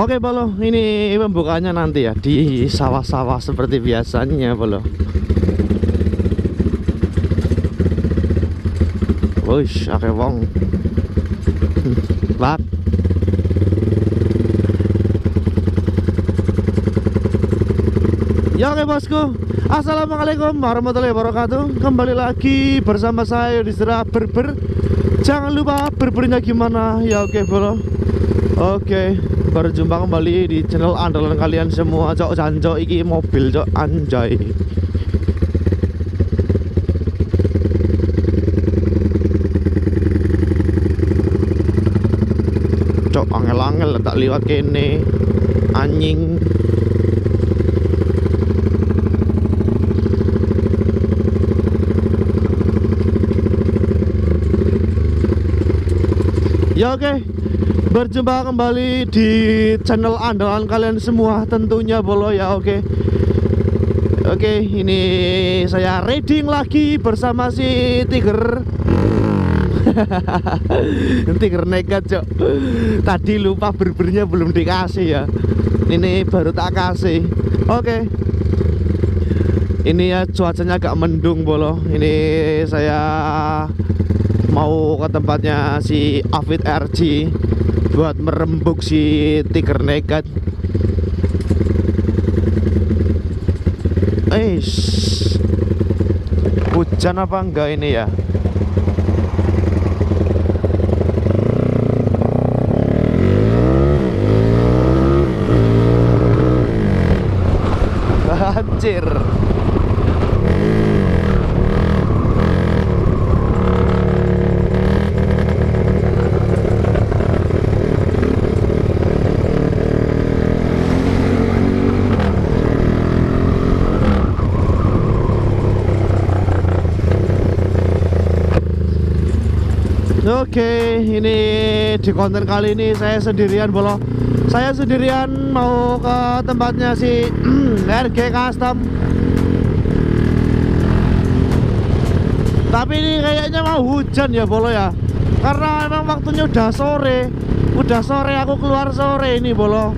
Oke bolo, ini pembukaannya nanti ya di sawah-sawah seperti biasanya bolo. Wush, akeh wong. Bak. Ya oke bosku. Assalamualaikum warahmatullahi wabarakatuh. Kembali lagi bersama saya di Serah Berber. Jangan lupa berbernya gimana ya. Oke bolo. Oke, berjumpa kembali di channel andalan kalian semua. Cok janjo iki mobil cok anjay. Cok angel-angel tak liwat kene anjing. Ya oke, berjumpa kembali di channel andalan kalian semua tentunya bolo ya. Oke, ini saya raiding lagi bersama si Tiger. Tiger nekat cok. Tadi lupa berbernya belum dikasih ya. Ini baru tak kasih. Oke. Ini ya cuacanya agak mendung bolo. Ini saya mau ke tempatnya si Afid RG buat merembuk si Tiger nekat. Hujan apa enggak ini ya? Anjir. Oke, ini di konten kali ini saya sendirian bolo. Saya sendirian mau ke tempatnya si RG Custom. Tapi ini kayaknya mau hujan ya bolo ya. Karena emang waktunya udah sore. Udah sore, aku keluar sore ini bolo.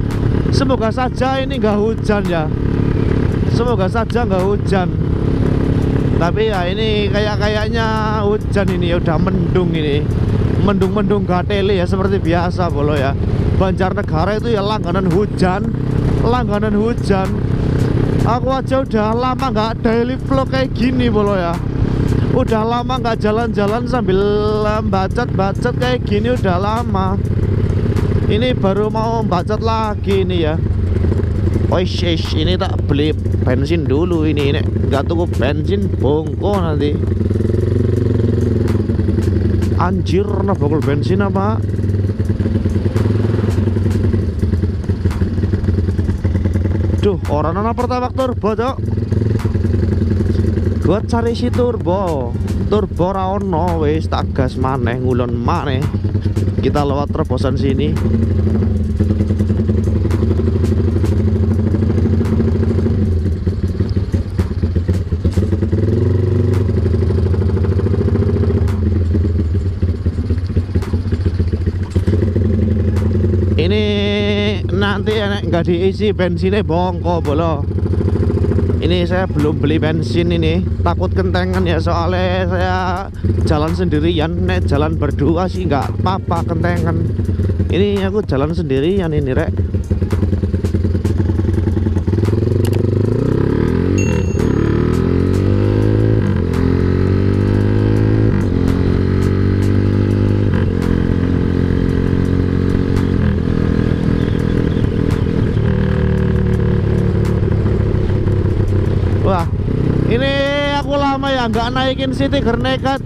Semoga saja ini nggak hujan ya. Semoga saja nggak hujan. Tapi ya ini kayaknya hujan ini ya, udah mendung ini. Mendung-mendung gatele ya seperti biasa bolo ya. Banjarnegara itu ya langganan hujan. Langganan hujan. Aku aja udah lama nggak daily vlog kayak gini bolo ya. Udah lama nggak jalan-jalan sambil bacot-bacot kayak gini, udah lama. Ini baru mau bacot lagi ini ya. Ini tak beli bensin dulu ini nggak tunggu bensin bongko nanti. Anjir, nah bakul bensin apa? Duh, orang anak pertama turbo cok. Gua cari si turbo ra ono, wis tak gas maneh, ngulon maneh. Kita lewat terobosan sini. Ini nanti nggak diisi bensinnya bongko bolo. Ini saya belum beli bensin ini, takut kentengan ya, soalnya saya jalan sendirian. Nek jalan berdua sih nggak apa-apa kentengan. Ini aku jalan sendirian ini rek. Wah, ini aku lama ya nggak naikin si Tiger nekat.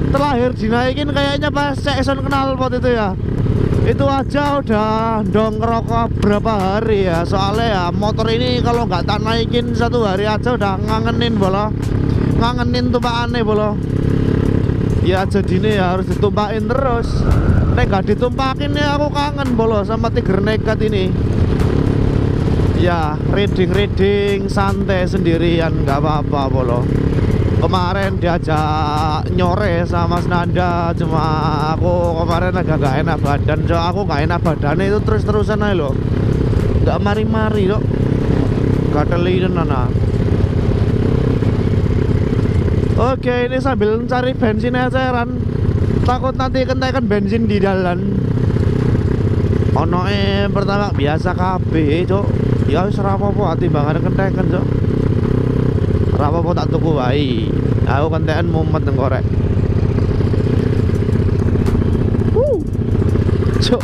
Terakhir dinaikin kayaknya pas Jackson knalpot itu ya. Itu aja udah ngerokok berapa hari ya. Soalnya ya motor ini kalau nggak tak naikin satu hari aja udah ngangenin bolo. Ngangenin tumpakannya bolo. Ya jadinya ya harus ditumpakin terus. Nek nggak ditumpakin ya aku kangen bolo sama Tiger nekat ini. Ya reading santai sendirian nggak apa-apa bolo. Kemarin diajak nyore sama Senanda, cuma aku kemarin agak gak enak badan. So aku gak enak badannya itu terus-terusan aja loh. nggak mari-mari dok, nggak telinen nana. Oke, ini sambil cari bensin eceran, takut nanti kentekan bensin di jalan. Ono pertama biasa kabeh cok, ya wis ora apa-apa timbangan kentekan cok, ora apa-apa tak tuku wae. Aku kentekan mumet nang korek. Cok,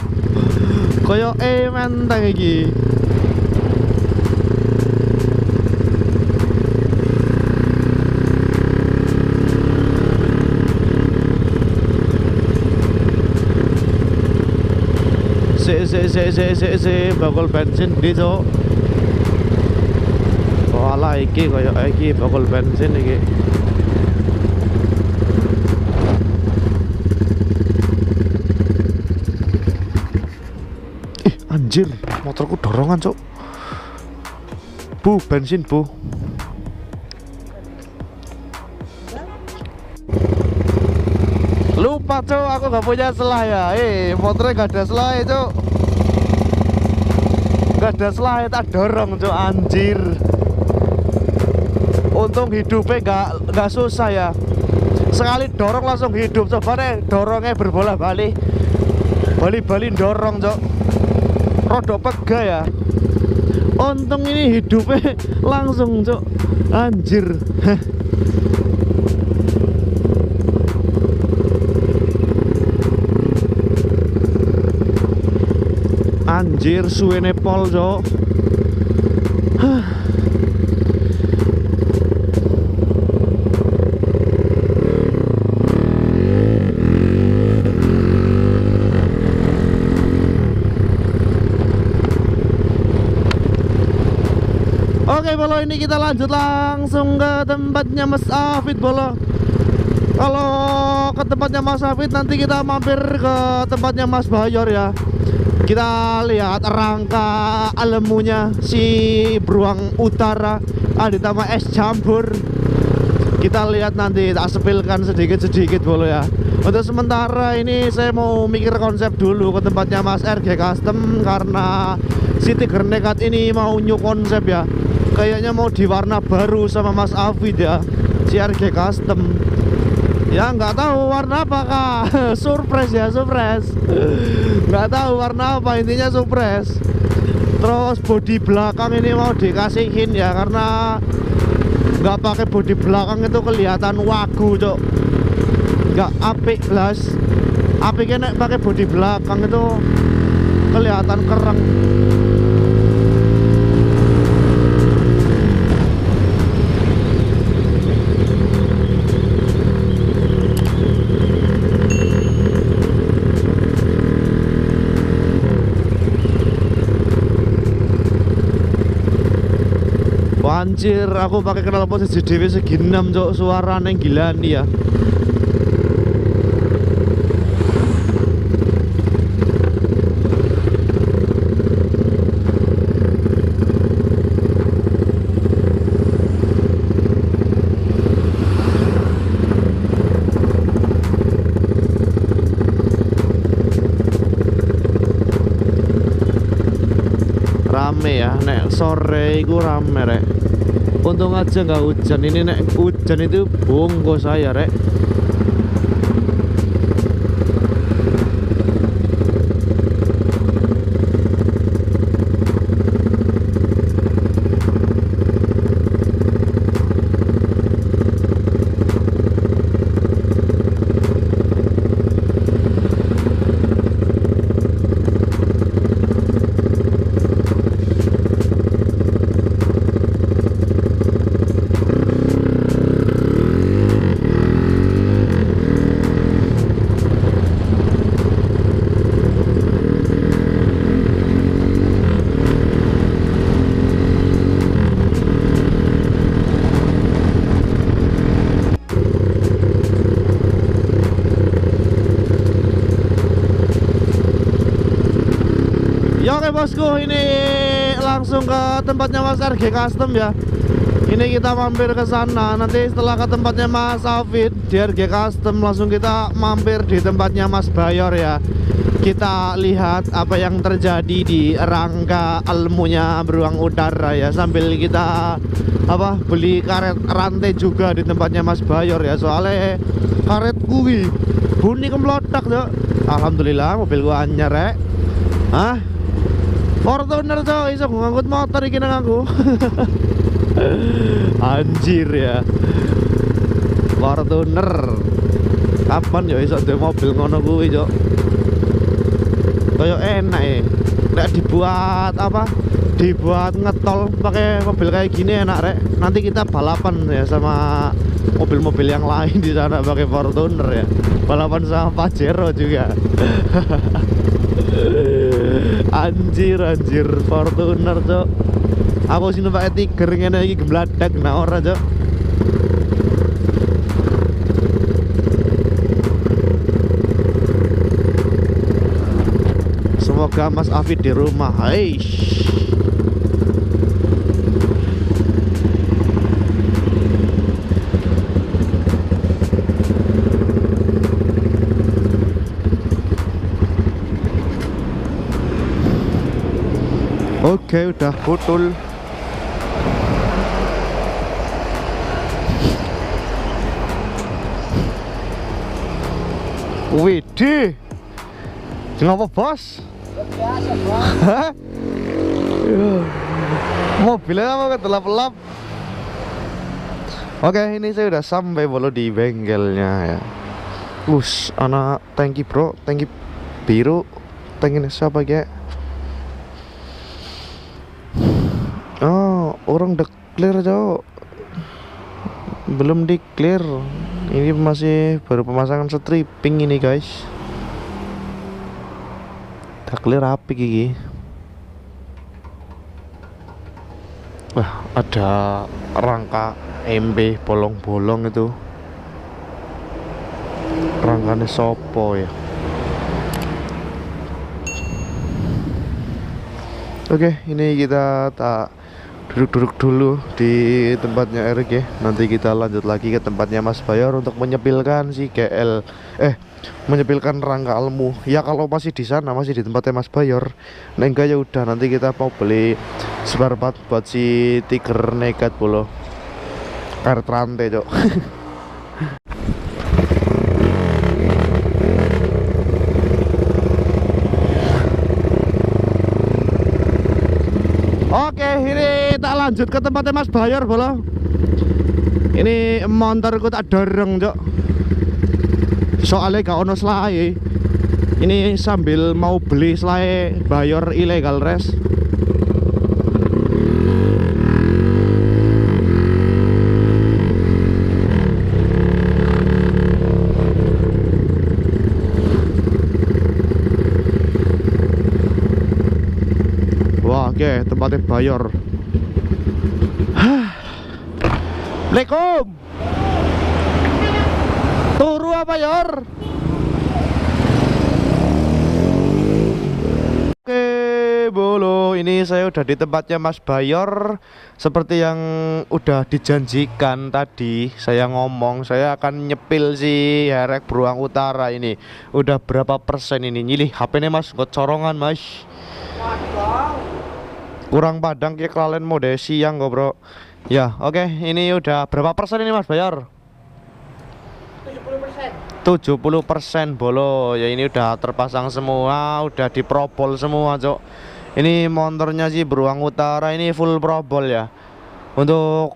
koyo menteng iki. Si bakul bensin di cok. Walah iki koyo iki bakul bensin iki. Anjir, motorku dorongan cok. Bu, bensin bu. Lupa cok, aku gak punya selah ya. Motornya gak ada selah cok. Gak ada selah, tak dorong cok. Anjir. Untung hidupnya gak susah ya. Sekali dorong langsung hidup. Coba deh dorongnya berbola balik. Bali-bali dorong cok. Rodok pega ya. Untung ini hidupnya langsung cok. Anjir. Anjir suwene pol cok. Oke bolo, ini kita lanjut langsung ke tempatnya Mas Afid bolo. Kalau ke tempatnya Mas Afid nanti kita mampir ke tempatnya Mas Bayor ya. Kita lihat rangka alemunya si Beruang Utara, ditambah es campur. Kita lihat nanti, tak sepilkan sedikit-sedikit bolo ya. Untuk sementara ini saya mau mikir konsep dulu ke tempatnya Mas RG Custom, karena si Tiger Nekat ini mau new konsep ya. Kayaknya mau diwarna baru sama Mas Afid ya, si RG Custom. Ya nggak tahu warna apa kak. Surprise ya, surprise. Nggak tahu warna apa, intinya surprise. Terus bodi belakang ini mau dikasihin ya, karena nggak pakai bodi belakang itu kelihatan wagu cok. Nggak apik belas. Apiknya nek pakai bodi belakang itu kelihatan kereng. Anjir, aku pakai knalpot CCTV segi 6 cok, suara neng gilaan dia. Rame ya, nek sore itu rame rek. Untung aja nggak hujan, ini nek hujan itu bonggo saya rek. Ya oke bosku, ini langsung ke tempatnya Mas RG Custom ya. Ini kita mampir ke sana. Nanti setelah ke tempatnya Mas Afid di RG Custom, langsung kita mampir di tempatnya Mas Bayor ya. Kita lihat apa yang terjadi di rangka ilmunya beruang udara ya, sambil kita beli karet rantai juga di tempatnya Mas Bayor ya. Soalnya karet kuwi bunyi kemplotak tuh. Alhamdulillah mobil gua anyar rek. Fortuner coy, iso ngangkut motor iki nang aku. Anjir ya. Fortuner. Kapan ya iso duwe mobil ngono kuwi, Cok? Kayak enak ya. Nek dibuat dibuat ngetol pakai mobil kayak gini enak rek. Nanti kita balapan ya sama mobil-mobil yang lain di sana pakai Fortuner ya. Balapan sama Pajero juga. Anjir Fortuner, Cok. Aku sini pakai Tiger ngene iki gembladak nah ora, Cok. Semoga Mas Afid di rumah. Aish. Oke, udah betul. Widih. Kenapa, Bos? Biasa, Bos. Hah? Mobilnya apa ketelap-elap? Oke, ini saya udah sampai bolo di bengkelnya ya. Anak tangki bro, tangki biru, tangki siapa ya? Oh, orang udah clear, Cok. Belum di clear. Ini masih baru pemasangan stripping ini, guys. Udah clear apik gigi. Wah, ada rangka MB bolong-bolong itu. Rangkanya sopo ya. Oke, ini kita tak duduk-duduk dulu di tempatnya RG. Nanti kita lanjut lagi ke tempatnya Mas Bayor untuk menyepilkan si GL menyepilkan rangka ilmu. Ya kalau masih di sana, masih di tempatnya Mas Bayor. Nah enggak ya udah, nanti kita mau beli spare part buat si Tiger nekat bolo. Karet rantai, Cok. Oke, ini tak lanjut ke tempatnya Mas Bayor bolo. Ini motorku tak dorong, Cok. Soalnya gak ono selai. Ini sambil mau beli selai Bayor ilegal res. Oke, tempatnya Bayor. Assalamualaikum. Turu apa Yor? Oke, bolo. Ini saya udah di tempatnya Mas Bayor. Seperti yang udah dijanjikan tadi, saya ngomong saya akan nyepil si Herek Beruang Utara ini. Udah berapa persen ini? Nyilih HP-nya Mas, nggak corongan Mas. Kurang padang kayak kalian mode siang kok bro. Ya oke, ini udah berapa persen ini Mas Bayor? 70% bolo. Ya ini udah terpasang semua, udah diprobol semua, Cok. Ini motornya sih Beruang Utara ini full probol ya. Untuk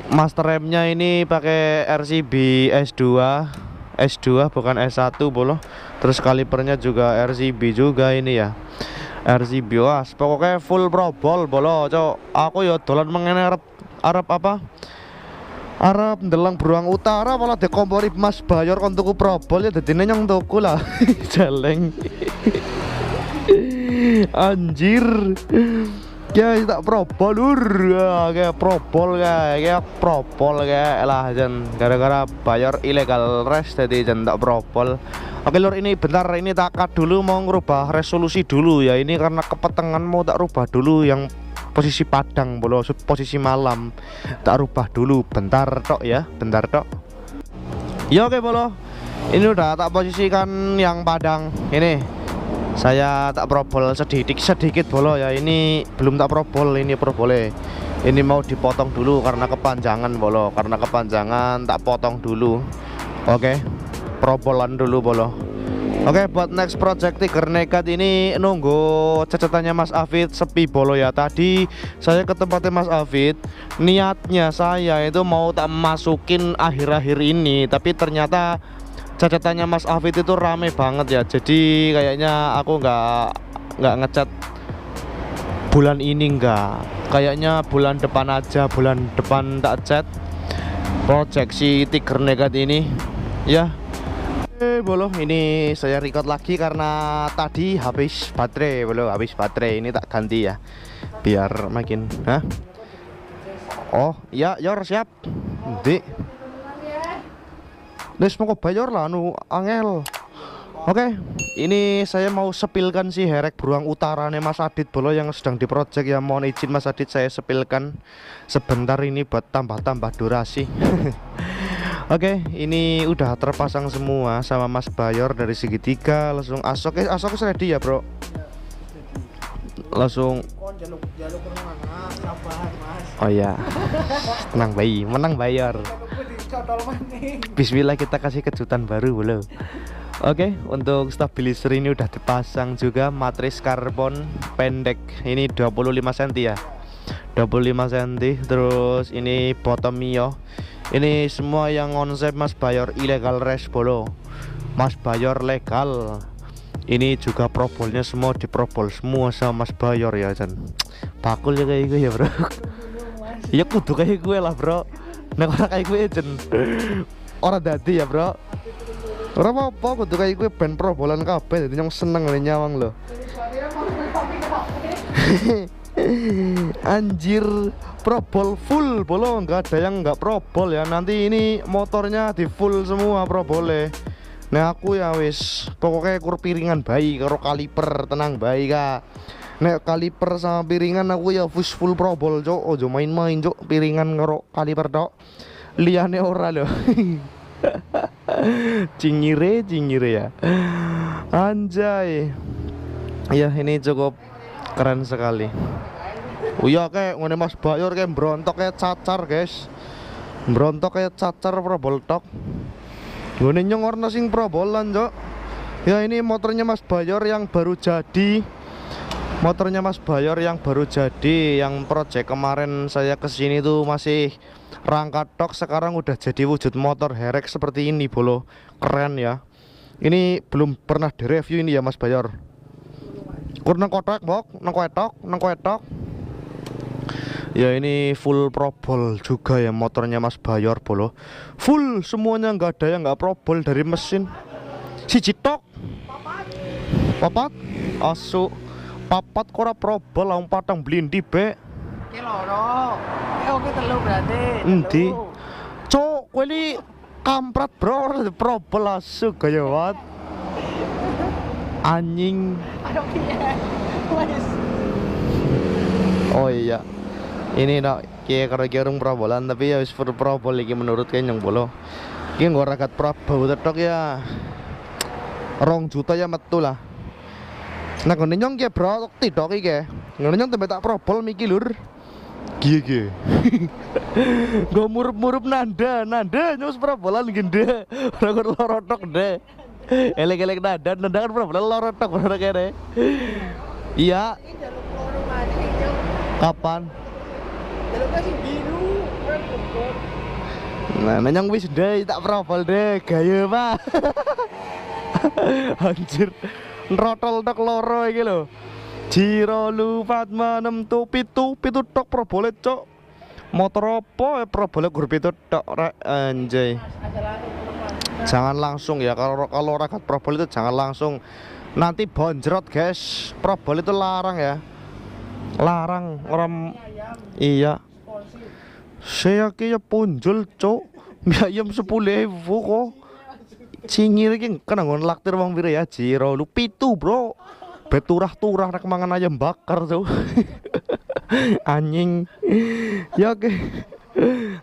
master remnya ini pakai RCB S2 bukan S1 bolo. Terus kalipernya juga RCB juga ini ya. RCB was, pokoknya full probol bolo, Cok. Aku ya dolan mengen Arab ndelang Beruang Utara malah dekompori Mas Bayor kon tuku probol ya dadine nyong tuku lah. Jeleng. Anjir. Ya tak probol kayak probol kayak probol kayak lah jan gara-gara Bayor ilegal res jadi jan tak probol. Oke lur, ini bentar, ini tak cut dulu, mau ngerubah resolusi dulu ya. Ini karena kepetengan mau tak rubah dulu yang posisi padang bolo, posisi malam. Tak rubah dulu bentar tok ya, bentar tok. Ya oke bolo. Ini udah tak posisikan yang padang. Ini saya tak probol sedikit bolo ya. Ini belum tak probol, ini probole. Ini mau dipotong dulu karena kepanjangan bolo, karena kepanjangan tak potong dulu. Oke, probolan dulu bolo. Oke, buat next project Tiger Nekat ini nunggu cacatannya Mas Afid sepi bolo ya. Tadi saya ke tempatnya Mas Afid, niatnya saya itu mau tak masukin akhir-akhir ini, tapi ternyata cacatannya Mas Afid itu rame banget ya. Jadi kayaknya aku nggak ngecat bulan ini, enggak. Kayaknya bulan depan aja, bulan depan tak cat project si Tiger Nekat ini ya. Bolo, ini saya record lagi karena tadi habis baterai bolo, habis baterai. Ini tak ganti ya biar makin oh ya yor siap nanti nes mau bayar lah anu angel. Oke, ini saya mau sepilkan si herek beruang utara nih Mas Adit bolo yang sedang diproject ya. Mohon izin Mas Adit saya sepilkan sebentar ini buat tambah-tambah durasi. Oke, ini udah terpasang semua sama Mas Bayor dari segitiga. Langsung asok ready ya bro. Langsung. Oh iya, tenang bayi, menang Bayor. Bismillah, kita kasih kejutan baru bro. Oke, untuk stabilizer ini udah dipasang juga, matris karbon pendek. Ini 25 cm ya, 25 cm. Terus ini bottom mio. Ini semua yang konsep Mas Bayor ilegal race bolo, Mas Bayor legal. Ini juga probolnya semua diprobol semua sama Mas Bayor ya Jan. Bakul ya kayak gue ya bro. Ya kudu kayak gue lah bro. Nek ora kayak gue Jan, ora dadi ya bro. Ora apa-apa kudu kayak gue ben probolan kabeh, dadi nyong seneng ngene nyawang lho. Anjir, probol full bolo, nggak ada yang nggak probol ya. Nanti ini motornya di full semua probole. Nah aku ya wis pokoknya kur piringan bayi karo kaliper tenang bayi kak. Nek kaliper sama piringan aku ya full probol cok. Ojo main-main cok, piringan karo kaliper tok, liane ora loh. Cingire ya anjay ya. Ini cukup keren sekali. Oh iya kayak ngene Mas Bayor kayak berontok kayak cacar guys, berontok kayak cacar probol tok. Ngene nyong warna sing probolan cok. Ya ini motornya Mas Bayor yang baru jadi, motornya Mas Bayor yang baru jadi. Yang project kemarin saya kesini tuh masih rangka tok, sekarang udah jadi wujud motor herek seperti ini bolo, keren ya. Ini belum pernah direview ini ya Mas Bayor. Kurang kotak bok, nang kotak. Ya ini full probol juga ya motornya Mas Bayor bolo. Full semuanya, nggak ada yang nggak probol dari mesin. Siji tok. Papat. Asu. Papat kora probol laung patang blindi be. Ki loro. Oke telu berarti. Endi? Cok, kowe iki kampret bro, probol asu gaya wat. Anjing. Aduh piye? Wes. Oh iya. Ini nak kayak karo-karo probolan tapi ya wis full probol iki menurut kenyang bolo. Iki nggo ragat probol tok ya. 2 juta ya metu lah. Nah ngene nyong ki bro tidak iki. Ngene nyong tembe tak probol miki lur. Gie. Nggo murup-murup nanda nyos probolan gende. Ora kok loro tok deh. Elek-elek nanda kan probolan loro tok ora kene. Iya. Kapan? Biru. Nah, nanyang wis deh, tak probol deh, gaya pak. Anjir, nrotol tok loro iki lho. Jiro lu Fatma 6 tu pitu tok probole cok. Motor apa probole gur pitu tok rek anjay. Jangan langsung ya, kalau ragat probol itu jangan langsung. Nanti bonjrot guys, probol itu larang ya. Larang orang. Iya. Saya kaya punjul cok. Biayam 10.000 kok. Cingir iki kena ngon laktir wong pira ya Jiro lu pitu bro. Beturah-turah nek mangan ayam bakar tuh. Anjing. Ya oke.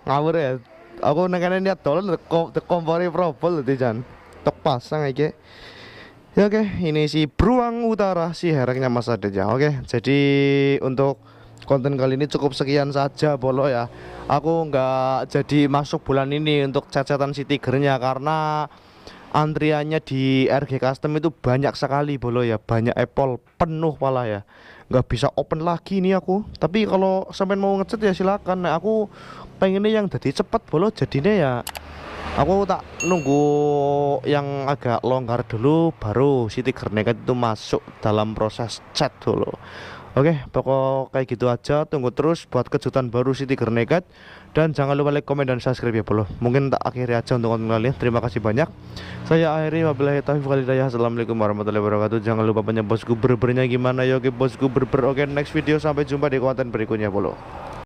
Ngawur ya. Aku nang kene niat dolan kompori probol tadi Jan. Tok pasang iki. Ya oke, ini si Beruang Utara si hereknya Mas Adit ya. Oke, jadi untuk konten kali ini cukup sekian saja bolo ya. Aku nggak jadi masuk bulan ini untuk cecetan si Tigernya karena antriannya di RG Custom itu banyak sekali bolo ya, banyak Apple penuh malah ya, nggak bisa open lagi nih aku. Tapi kalau sampai mau ngecet ya silakan. Nah, aku pengennya yang jadi cepet bolo, jadinya ya aku tak nunggu yang agak longgar dulu baru si Tiger Naked itu masuk dalam proses chat dulu. Oke, pokok kayak gitu aja. Tunggu terus buat kejutan baru si Tiger Naked. Dan jangan lupa like, komen, dan subscribe ya bro. Mungkin tak akhiri aja untuk konten kalian. Terima kasih banyak. Saya akhiri, wabillahi taufiq wal hidayah. Assalamualaikum warahmatullahi wabarakatuh. Jangan lupa punya bosku berbernya gimana ya. Oke bosku berber. Oke, next video sampai jumpa di konten berikutnya bro.